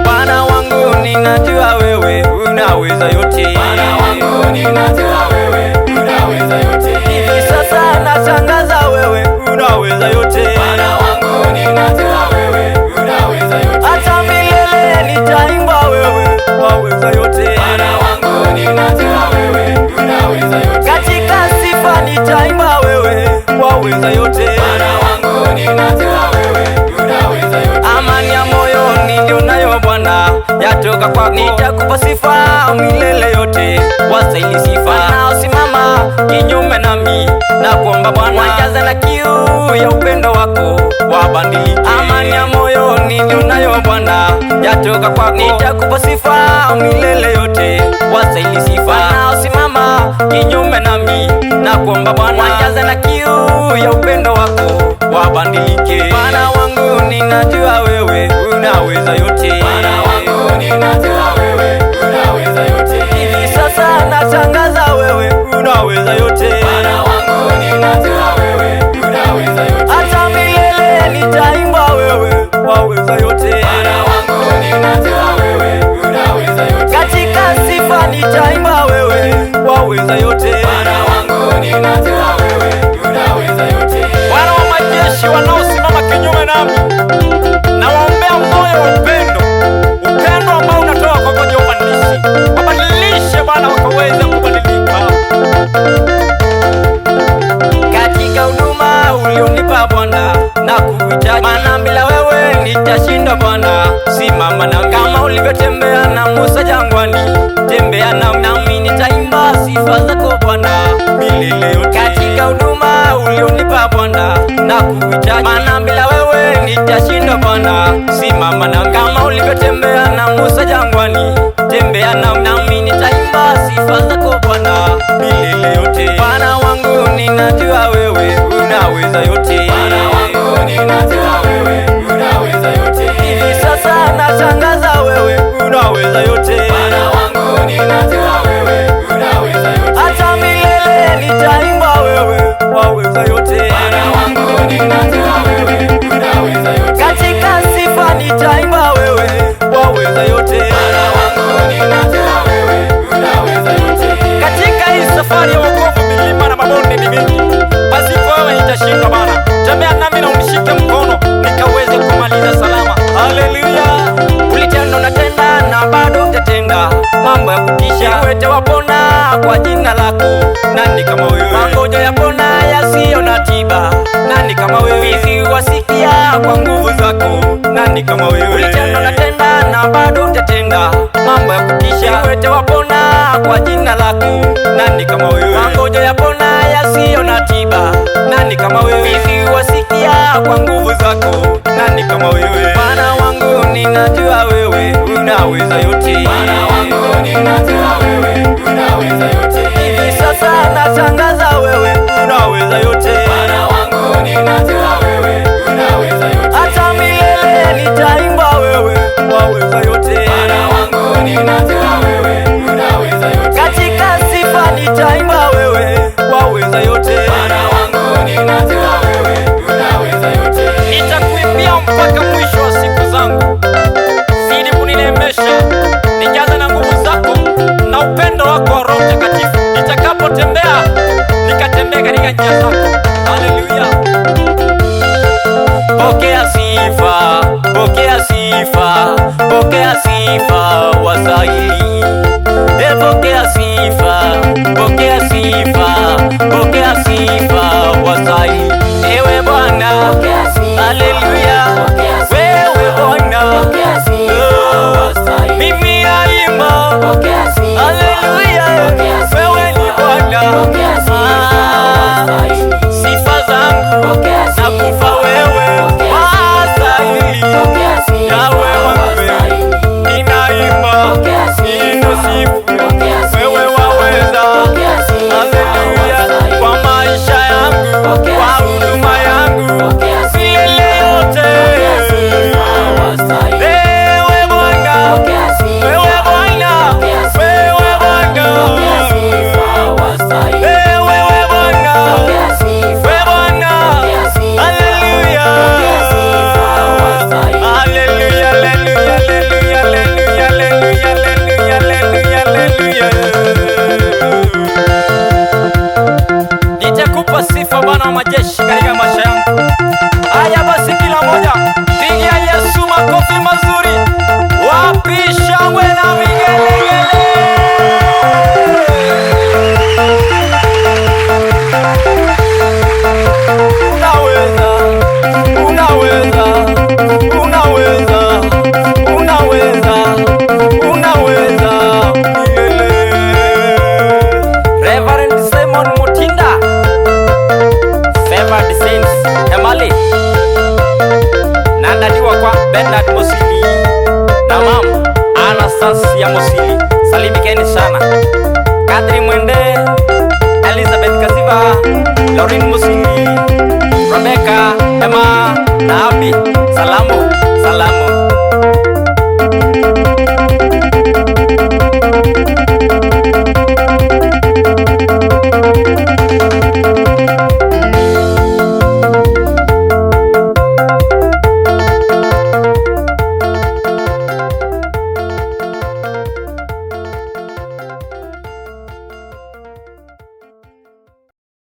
Bwana wangu ninajua wewe unaweza yote. Bwana wangu ninajua wewe unaweza yote. Hivi sasa natangaza wewe unaweza yote. Bwana wangu ninajua wewe unaweza yote. Hata milele nitaimba wewe waweza yote. Bwana wangu ninajua wewe unaweza yote. Katika sifa nitaimba wewe waweza yote. Bwana wangu ninajua wewe unaweza yote. Amani ya moyo nilionayo Bwana yatoka kwako. Nitakupa sifa milele yote, wastahili sifa. Wanaosimama kinyume nami na kuomba Bwana, wajaze na kiu ya upendo wako wabadilike. Amani ya moyo nilionayo Bwana yatoka kwako. Nitakupa sifa milele yote, wastahili sifa. Wanaosimama kinyume nami na kuomba Bwana, wajaze na kiu ya upendo wako wabadilike. Bwana wangu ninajua wewe unaweza yote. Bwana wangu ninajua wewe unaweza yote. Hivi sasa natangaza wewe unaweza yote. Bwana wangu ninajua wewe unaweza yote. Hata milele nitaimba wewe waweza yote. Bwana wangu ninajua wewe unaweza yote. Katika sifa nitaimba wewe waweza yote. Bwana wangu ninajua wewe unaweza yote. Bwana wa majeshi wanaosimama kinyume nami na waombea moyo wa upendo, upendo ambao unatoka kwako Jehova Nisi. Wabadilishe Bwana wakaweze kubadilika katika huduma ulionipa Bwana na kuhitaji, maana bila wewe nitashinda Bwana. Simama nami kama ulivyotembea na Musa jangwani, tembea nami nitaimba sifa zako Bwana milele yote. Katika huduma ulionipa Bwana na kuhitaji, maana bila wewe nitashinda Bwana. Simama nami kama ulivyotembea na Musa jangwani, tembea nami nitaimba sifa zako Bwana milele yote. Bwana wangu ninajua wewe unaweza yote. Bwana wangu ninajua wewe unaweza yote. Hivi sasa natangaza wewe unaweza yote. Bwana wangu ninajua wewe unaweza yote. Hata milele nitaimba wewe waweza yote. Bwana wangu ninajua wewe unaweza yote. Katika sifa nitaimba wewe waweza yote. Bwana wangu ninajua wewe unaweza yote. Katika hii safari ya wokovu milima na mabonde ni mingi, pasipo wewe nitashindwa Bwana. Tembea nami na unishike mkono nikaweze kumaliza salama. Haleluya! Ulitenda unatenda na bado utatenda mambo ya kutisha. Viwete wapona kwa jina lako, nani kama wewe? Magonjwa yapona yasiyo na tiba, nani kama wewe? Viziwi wasikia kwa nguvu zako, nani kama wewe? Ulitenda unatenda na bado utatenda mambo ya kutisha. Viwete wapona kwa jina lako, nani kama wewe? Magonjwa yapona yasiyo na tiba, nani kama wewe? Viziwi wasikia kwa nguvu zako, nani kama wewe? Bwana wangu ninajua wewe unaweza yote. Bwana wangu ninajua wewe unaweza yote. Hivi sasa natangaza wewe unaweza yote. Bwana wangu ninajua wewe unaweza yote. Hata milele nitaimba wewe waweza yote. Bwana wangu ninajua wewe unaweza yote. Katika sifa nitaimba wewe waweza yote. Bwana wangu ninajua wewe unaweza yote. Nitakuimbia mpaka mwisho wa siku zangu, zidi kuninemesha, nijaze na nguvu zako na upendo wako wa Roho Mtakatifu. Nitakapotembea nikatembea katika njia zako. Haleluya! Pokea sifa, pokea sifa, pokea sifa wastahili. Pokea sifa, pokea sifa, pokea sifa wastahili. Ewe Bwana, haleluya, wewe Bwana, mimi naimba haleluya, wewe ni Bwana. Sifa zangu nakupa wewe wastahili. Yawe wangu ninaimba ninasifu wewe waweza. Haleluya, kwa maisha yangu, kwa huduma yangu milele Nabi, salamu